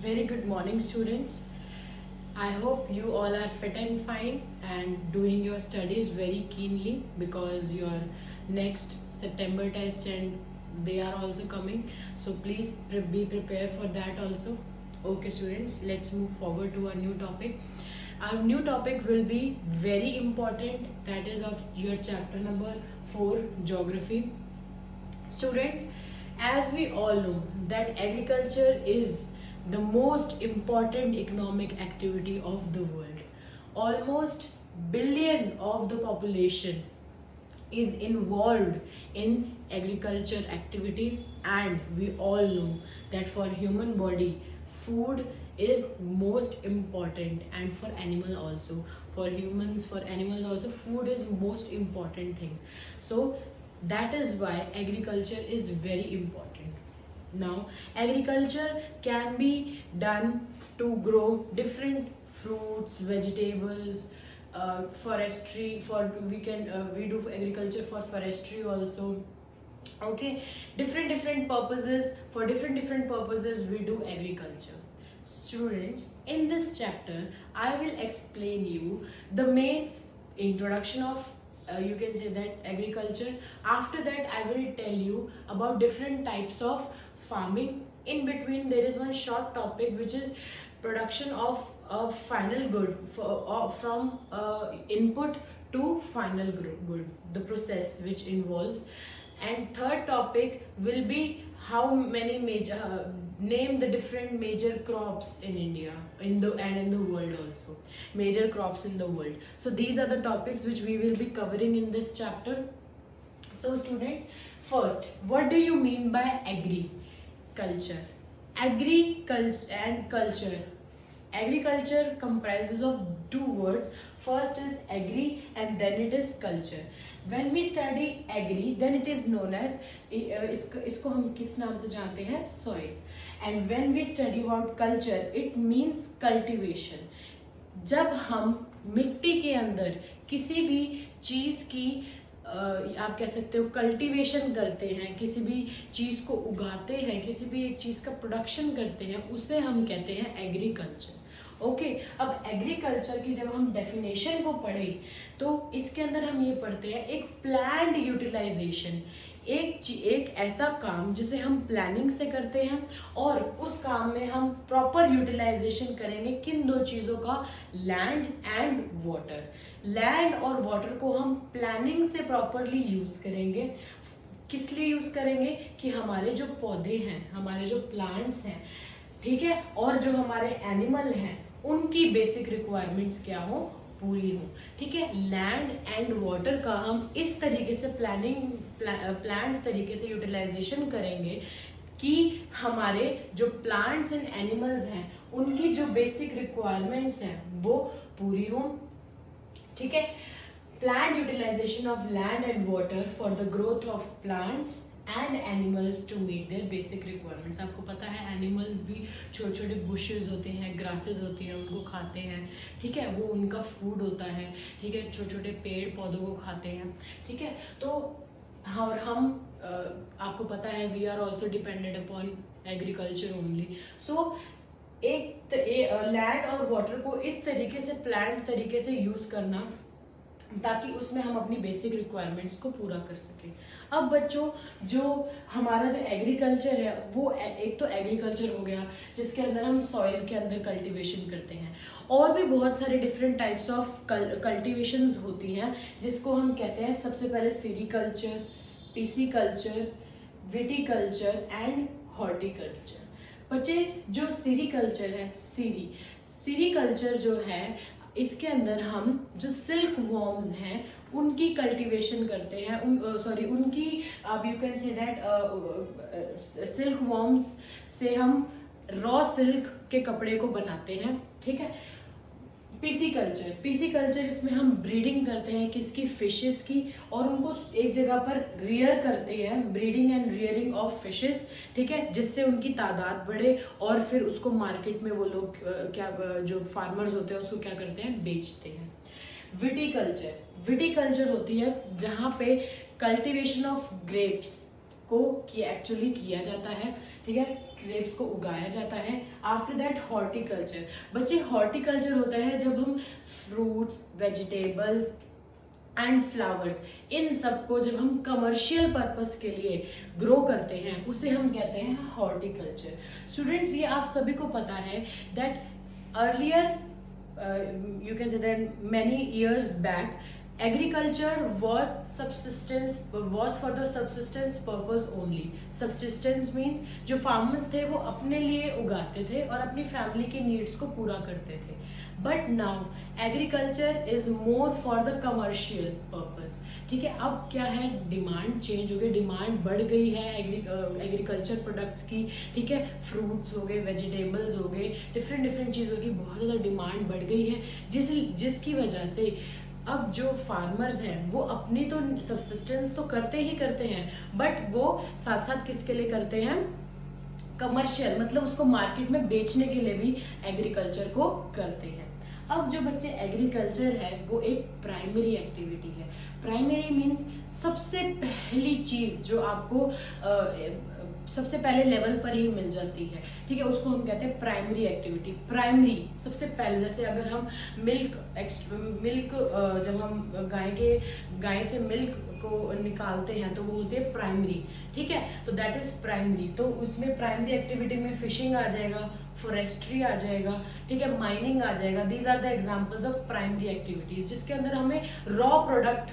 Very good morning, students. I hope you all are fit and fine and doing your studies very keenly because your next September test and they are also coming. So please be prepared for that also. Okay, students, let's move forward to our new topic. Our new topic will be very important, that is of your chapter number 4, Geography. Students, as we all know that agriculture is the most important economic activity of the world. Almost billion of the population is involved in agriculture activity, and we all know that for human body food is most important, and for animal also, for humans, for animals also, food is most important thing. So that is why agriculture is very important. Now agriculture can be done to grow different fruits, vegetables, forestry, for we do agriculture for forestry also. Okay, different purposes, for different purposes we do agriculture. Students, in this chapter I will explain you the main introduction of you can say that agriculture. After that I will tell you about different types of farming. In between there is one short topic which is production of a final good from input to final good, the process which involves. And third topic will be how many major name the different major crops in India in the world also, major crops in the world. So these are the topics which we will be covering in this chapter. So students, first, what do you mean by agriculture? Agriculture and culture. Agriculture comprises of two words. First is agri and then it is culture. When we study agri, then it is known as इसको हम किस नाम से जानते हैं? Soil. And when we study about culture, it means cultivation. जब हम मिट्टी के अंदर किसी भी चीज की आप कह सकते हो कल्टीवेशन करते हैं, किसी भी चीज को उगाते हैं, किसी भी एक चीज का प्रोडक्शन करते हैं, उसे हम कहते हैं एग्रीकल्चर. ओके, अब एग्रीकल्चर की जब हम डेफिनेशन को पढ़े तो इसके अंदर हम ये पढ़ते हैं एक प्लान्ड यूटिलाइजेशन, एक ऐसा काम जिसे हम प्लानिंग से करते हैं और उस काम में हम प्रॉपर यूटिलाइजेशन करेंगे किन दो चीजों का? Land and water. लैंड और वाटर को हम प्लानिंग से प्रॉपरली यूज करेंगे. किस लिए यूज करेंगे? कि हमारे जो पौधे हैं, हमारे जो प्लांट्स हैं, ठीक है, और जो हमारे एनिमल हैं उनकी बेसिक रिक्वायरमेंट्स क्या हो? पूरी हो. ठीक है, लैंड एंड वाटर का हम इस तरीके से प्लान्ड तरीके से यूटिलाइजेशन करेंगे कि हमारे जो प्लांट्स एंड एनिमल्स हैं उनकी जो बेसिक रिक्वायरमेंट्स हैं वो पूरी हो. ठीक है, planned utilization of land and water for the growth of plants and animals to meet their basic requirements. आपको पता है एनिमल्स भी छोटे छोटे बुशेस होते हैं, ग्रासेस होती हैं, उनको खाते हैं. ठीक है, वो उनका फूड होता है. ठीक है, छोटे छोटे पेड़ पौधों को खाते हैं. ठीक है, तो और हम आपको पता है we are also dependent upon agriculture only. So एक लैंड और वाटर को इस तरीके से प्लान्ड तरीके से यूज करना ताकि उसमें हम अपनी बेसिक रिक्वायरमेंट्स को पूरा कर सकें. अब बच्चों, जो हमारा जो एग्रीकल्चर है वो एक तो एग्रीकल्चर हो गया जिसके अंदर हम सॉइल के अंदर कल्टीवेशन करते हैं. और भी बहुत सारे डिफरेंट टाइप्स ऑफ कल्टीवेशंस होती हैं जिसको हम कहते हैं सबसे पहले sericulture, pisciculture, viticulture and horticulture. बच्चे, जो सीरीकल्चर है, सीरीकल्चर जो है इसके अंदर हम जो सिल्क वॉर्म्स हैं उनकी कल्टीवेशन करते हैं. उनकी आप you can say that silk worms से हम रॉ सिल्क के कपड़े को बनाते हैं. ठीक है, पीसीकल्चर इसमें हम ब्रीडिंग करते हैं किसकी? फिशेस की, और उनको एक जगह पर रियर करते हैं, breeding and rearing of fishes. ठीक है, जिससे उनकी तादाद बढ़े और फिर उसको मार्केट में वो लोग क्या जो फार्मर्स होते हैं उसको क्या करते हैं? बेचते हैं. विटीकल्चर होती है जहाँ पे कल्टीवेशन ऑफ ग्रेप्स को एक्चुअली किया जाता है. ठीक है, ग्रेप्स को उगाया जाता है। After that horticulture. बच्चे हॉर्टिकल्चर होता है जब हम फ्रूट्स, वेजिटेबल्स एंड फ्लावर्स, इन सबको जब हम कमर्शियल पर्पस के लिए ग्रो करते हैं उसे हम कहते हैं हॉर्टिकल्चर। स्टूडेंट्स, ये आप सभी को पता है that earlier you can say that many years back agriculture was for the subsistence purpose only. Subsistence means जो farmers थे वो अपने लिए उगाते थे और अपनी फैमिली के नीड्स को पूरा करते थे। But now agriculture is more for the commercial purpose. ठीक है, अब क्या है, डिमांड चेंज हो गई, डिमांड बढ़ गई है एग्रीकल्चर प्रोडक्ट्स की। ठीक है, फ्रूट्स हो गए, वेजिटेबल्स हो गए, डिफरेंट चीज़ों की बहुत ज़्यादा डिमांड बढ़ गई है, जिसकी वजह से अब जो फार्मर्स हैं वो अपनी तो सब्सिस्टेंस तो करते ही करते हैं, बट वो साथ साथ किसके लिए करते हैं, कमर्शियल, मतलब उसको मार्केट में बेचने के लिए भी एग्रीकल्चर को करते हैं। अब जो बच्चे एग्रीकल्चर है वो एक प्राइमरी एक्टिविटी है। प्राइमरी मीन्स सबसे पहली चीज जो आपको सबसे पहले लेवल पर ही मिल जाती है। ठीक है, उसको हम कहते हैं प्राइमरी एक्टिविटी। प्राइमरी सबसे पहले, जैसे अगर हम मिल्क जब हम गाय से मिल्क को निकालते हैं तो वो होती है प्राइमरी। ठीक है, तो दैट इज प्राइमरी। तो उसमें प्राइमरी एक्टिविटी में फिशिंग आ जाएगा, फॉरेस्ट्री आ जाएगा, ठीक है, माइनिंग आ जाएगा। These are the examples of primary activities, जिसके अंदर हमें रॉ प्रोडक्ट,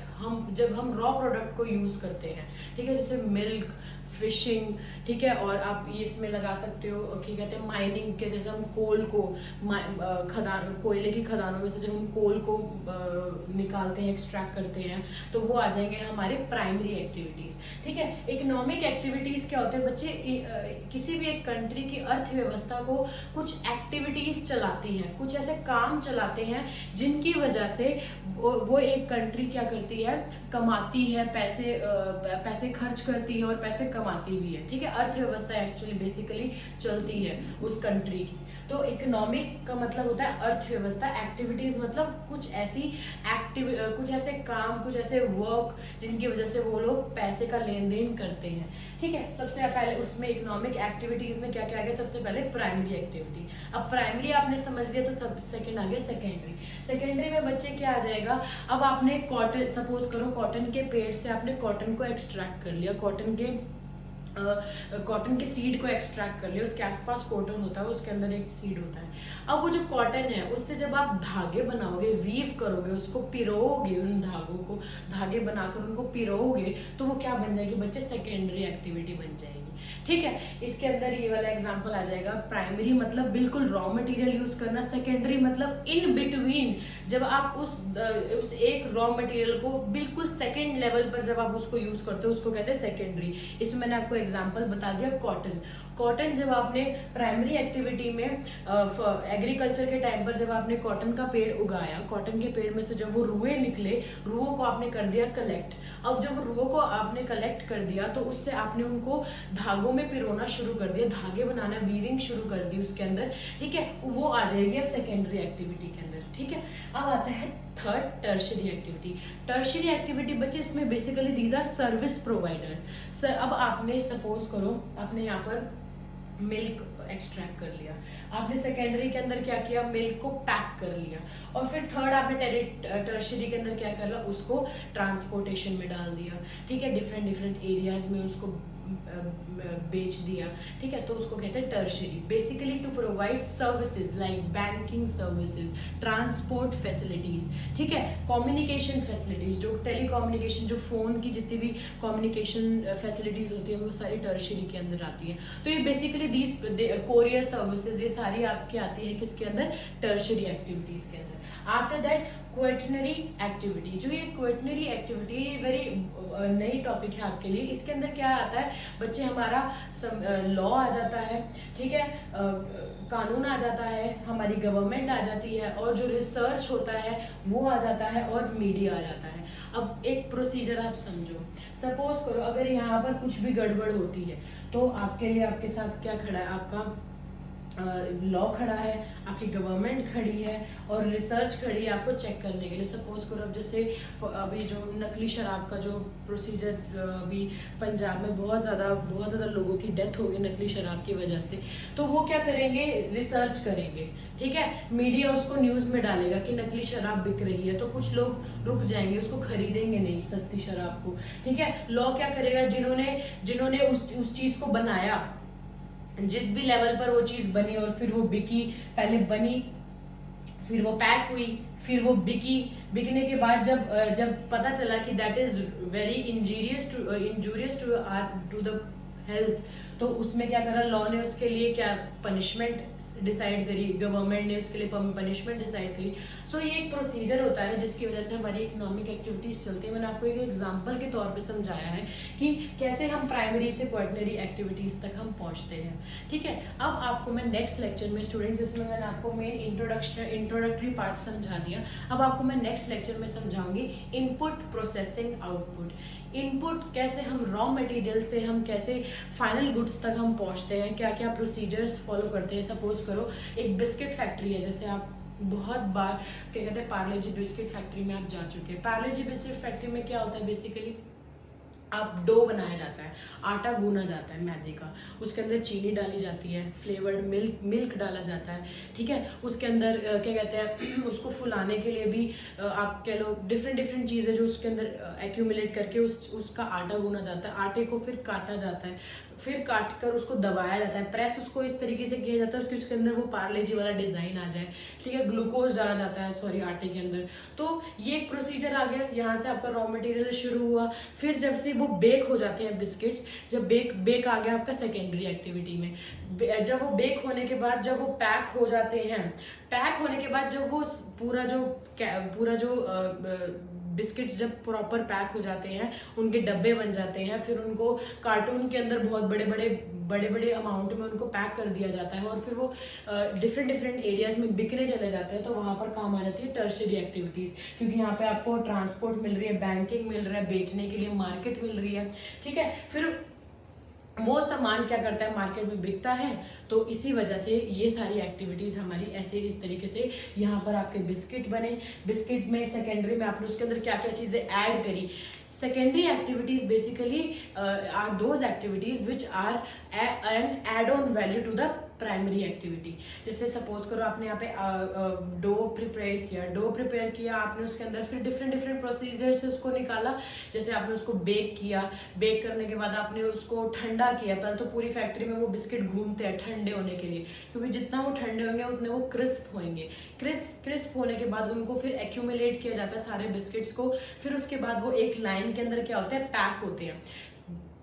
जब हम रॉ प्रोडक्ट को यूज करते हैं, ठीक है, जैसे मिल्क, फिशिंग, ठीक है, और आप ये इसमें लगा सकते हो क्या कहते हैं, माइनिंग के, जैसे हम कोल को कोयले की खदानों में से जब हम कोल को निकालते हैं, एक्सट्रैक्ट करते हैं, तो वो आ जाएंगे हमारे प्राइमरी एक्टिविटीज। ठीक है, इकोनॉमिक एक्टिविटीज क्या होते हैं बच्चे, किसी भी एक कंट्री की अर्थव्यवस्था को कुछ एक्टिविटीज चलाती हैं, कुछ ऐसे काम चलाते हैं जिनकी वजह से वो एक कंट्री क्या करती है, कमाती है, पैसे खर्च करती है और पैसे कमाती भी है। ठीक है, अर्थव्यवस्था एक्चुअली बेसिकली चलती है उस कंट्री की। तो इकोनॉमिक का मतलब होता है अर्थव्यवस्था, एक्टिविटीज मतलब कुछ ऐसे काम, कुछ ऐसे वर्क जिनकी वजह से वो लोग पैसे का लेन देन करते हैं। ठीक है, सबसे पहले उसमें इकोनॉमिक एक्टिविटीज में क्या क्या आ गया, सबसे पहले प्राइमरी एक्टिविटी। अब प्राइमरी आपने समझ लिया तो सब सेकंड आ गया सेकेंडरी। सेकेंडरी में बच्चे क्या आ जाएगा, अब आपने कॉटन, सपोज करो कॉटन के पेड़ से आपने कॉटन को एक्सट्रैक्ट कर लिया, कॉटन के सीड को एक्सट्रैक्ट कर लिया, उसके आसपास कॉटन होता है, उसके अंदर एक सीड होता है। अब वो जो कॉटन है उससे जब आप धागे बनाओगे, वीव करोगे, उसको पिरोगे, उन धागों को धागे बनाकर उनको पिरोगे, तो वो क्या बन जाएगी बच्चे, सेकेंडरी एक्टिविटी बन जाएगी। ठीक है, इसके अंदर ये वाला एग्जांपल आ जाएगा। प्राइमरी मतलब बिल्कुल रॉ मटेरियल यूज करना, सेकेंडरी मतलब इन बिटवीन, जब आप उस एक रॉ मटेरियल को बिल्कुल सेकेंड लेवल पर जब आप उसको यूज करते हो, उसको कहते हैं सेकेंडरी। इसमें मैंने आपको एग्जांपल बता दिया कॉटन जब आपने प्राइमरी एक्टिविटी में एग्रीकल्चर के टाइम पर जब आपने कॉटन का पेड़ उगाया, कॉटन के पेड़ में से जब वो रुए निकले, रुओं को आपने कर दिया कलेक्ट। अब जब रुओं को आपने कलेक्ट कर दिया तो उससे आपने उनको धागों में पिरोना शुरू कर दिया, धागे बनाना, वीविंग शुरू कर दी उसके अंदर। ठीक है, वो आ जाएगी अब सेकेंडरी एक्टिविटी के अंदर। ठीक है, अब आता है third, tertiary activity. Tertiary activity बच्चे इसमें basically these are service providers. अब आपने सपोज करो आपने यहाँ पर मिल्क एक्सट्रैक्ट कर लिया, आपने सेकेंडरी के अंदर क्या किया, मिल्क को पैक कर लिया, और फिर थर्ड आपने टर्शियरी के अंदर क्या कर लिया, उसको ट्रांसपोर्टेशन में डाल दिया। ठीक है, डिफरेंट एरियाज में उसको बेच दिया। ठीक है, तो उसको कहते हैं tertiary. Basically to provide services like banking services, transport facilities, ठीक है, कम्युनिकेशन फैसिलिटीज, जो टेलीकम्युनिकेशन, जो फोन की जितनी भी कम्युनिकेशन फैसिलिटीज होती है वो सारी टर्शियरी के अंदर आती है। तो ये बेसिकली दीज कोरियर सर्विसेज, ये सारी आपकी आती है किसके अंदर, टर्शियरी एक्टिविटीज के अंदर। After that quaternary activity. जो ये क्वेटनरी एक्टिविटी, ये वेरी नई टॉपिक है आपके लिए। इसके अंदर क्या आता है बच्चे, हमारा लॉ आ जाता है, ठीक है, कानून आ जाता है, हमारी गवर्नमेंट आ जाती है, और जो रिसर्च होता है वो आ जाता है, और मीडिया आ जाता है। अब एक प्रोसीजर आप समझो, सपोज करो अगर यहाँ पर कुछ भी गड़बड़ होती है तो आपके लिए आपके साथ क्या खड़ा है, आपका लॉ खड़ा है, आपकी गवर्नमेंट खड़ी है और रिसर्च खड़ी है आपको चेक करने के लिए। सपोज करो अब जैसे अभी जो नकली शराब का जो प्रोसीजर अभी पंजाब में बहुत ज़्यादा लोगों की डेथ हो गई नकली शराब की वजह से, तो वो क्या करेंगे, रिसर्च करेंगे, ठीक है। मीडिया उसको न्यूज़ में डालेगा कि नकली शराब बिक रही है, तो कुछ लोग रुक जाएंगे, उसको खरीदेंगे नहीं सस्ती शराब को, ठीक है। लॉ क्या करेगा, जिन्होंने उस चीज़ को बनाया, जिस भी लेवल पर वो चीज बनी और फिर वो बिकी, पहले बनी फिर वो पैक हुई फिर वो बिकने के बाद जब पता चला कि that is very injurious to the health, तो उसमें क्या करा, लॉ ने उसके लिए क्या पनिशमेंट डिसाइड करी, गवर्नमेंट ने उसके लिए पनिशमेंट डिसाइड करी। सो ये एक प्रोसीजर होता है जिसकी वजह से हमारी इकोनॉमिक एक्टिविटीज चलती है। मैंने आपको एक एग्जांपल के तौर पे समझाया है कि कैसे हम प्राइमरी से क्वाटरनरी एक्टिविटीज तक हम पहुंचते हैं, ठीक है। अब आपको मैं नेक्स्ट लेक्चर में स्टूडेंट्स, जिसमें मैंने आपको मेन इंट्रोडक्टरी पार्ट समझा दिया, अब आपको मैं नेक्स्ट लेक्चर में समझाऊंगी इनपुट, प्रोसेसिंग, आउटपुट। इनपुट कैसे हम रॉ मटेरियल से हम कैसे फाइनल गुड्स तक हम पहुंचते हैं, क्या क्या प्रोसीजर्स फॉलो करते हैं। सपोज करो एक बिस्किट फैक्ट्री है, जैसे आप बहुत बार क्या कहते हैं पार्ले जी बिस्किट फैक्ट्री में आप जा चुके हैं। पार्ले जी बिस्किट फैक्ट्री में क्या होता है, बेसिकली आप डो बनाया जाता है, आटा गूना जाता है मैदे का, उसके अंदर चीनी डाली जाती है, फ्लेवर्ड मिल्क डाला जाता है, ठीक है। उसके अंदर क्या कहते हैं उसको फुलाने के लिए भी आप कह लो डिफरेंट चीज़ें जो उसके अंदर एक्यूमुलेट करके उसका आटा गूना जाता है। आटे को फिर काटा जाता है, फिर काट कर उसको दबाया जाता है, प्रेस उसको इस तरीके से किया जाता है कि उसके अंदर वो पार्ले जी वाला डिजाइन आ जाए, ठीक है। ग्लूकोज डाला जाता है आटे के अंदर। तो ये एक प्रोसीजर आ गया, यहाँ से आपका रॉ मटेरियल शुरू हुआ। फिर जब से वो बेक हो जाते हैं बिस्किट्स, जब बेक आ गया आपका सेकेंडरी एक्टिविटी में। जब वो बेक होने के बाद जब वो पैक हो जाते हैं, पैक होने के बाद जब वो पूरा जो बिस्किट्स जब प्रॉपर पैक हो जाते हैं, उनके डब्बे बन जाते हैं, फिर उनको कार्टून के अंदर बहुत बड़े अमाउंट में उनको पैक कर दिया जाता है और फिर वो डिफरेंट एरियाज में बिकने चले जाते हैं। तो वहां पर काम आ जाती है टर्शियरी एक्टिविटीज, क्योंकि यहाँ पे आपको ट्रांसपोर्ट मिल रही है, बैंकिंग मिल रहा है, बेचने के लिए मार्केट मिल रही है, ठीक है। फिर वो सामान क्या करता है, मार्केट में बिकता है। तो इसी वजह से ये सारी एक्टिविटीज हमारी ऐसे इस तरीके से यहाँ पर आपके बिस्किट बने। बिस्किट में सेकेंडरी में आपने उसके अंदर क्या क्या चीजें ऐड करी। Secondary activities basically are those activities which are an add on value to the primary activity. जैसे सपोज करो आपने यहाँ पे डो प्रिपेयर किया आपने, उसके अंदर फिर डिफरेंट प्रोसीजर से उसको निकाला। जैसे आपने उसको बेक किया, बेक करने के बाद आपने उसको ठंडा किया। पहले तो पूरी फैक्ट्री में वो बिस्किट घूमते हैं ठंडे होने के लिए, क्योंकि जितना वो ठंडे होंगे उतने वो क्रिस्प होंगे। क्रिस्प होने के बाद उनको फिर एक्यूमुलेट किया जाता है सारे बिस्किट्स को। फिर उसके बाद वो एक लाइन के अंदर क्या होता है, पैक होते हैं,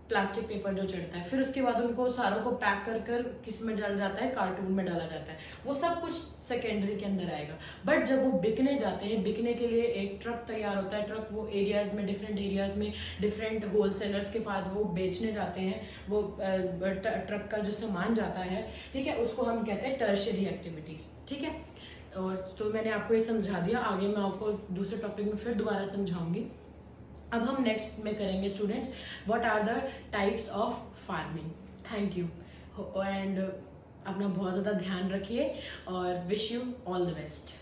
प्लास्टिक पेपर जो चढ़ता है। फिर उसके बाद उनको सारों को पैक कर किस में डाला जाता है, कार्टून में डाला जाता है। वो सब कुछ सेकेंडरी के अंदर आएगा। बट जब वो बिकने जाते हैं, बिकने के लिए एक ट्रक तैयार होता है। ट्रक वो एरियाज में डिफरेंट होलसेलर्स के पास वो बेचने जाते हैं। वो ट्रक का जो सामान जाता है, ठीक है, उसको हम कहते हैं टर्शियरी एक्टिविटीज, ठीक है। और तो मैंने आपको ये समझा दिया, आगे मैं आपको दूसरे टॉपिक में फिर दोबारा समझाऊंगी। अब हम नेक्स्ट में करेंगे students, what are the types of farming. Thank you and अपना बहुत ज़्यादा ध्यान रखिए और wish you all the best.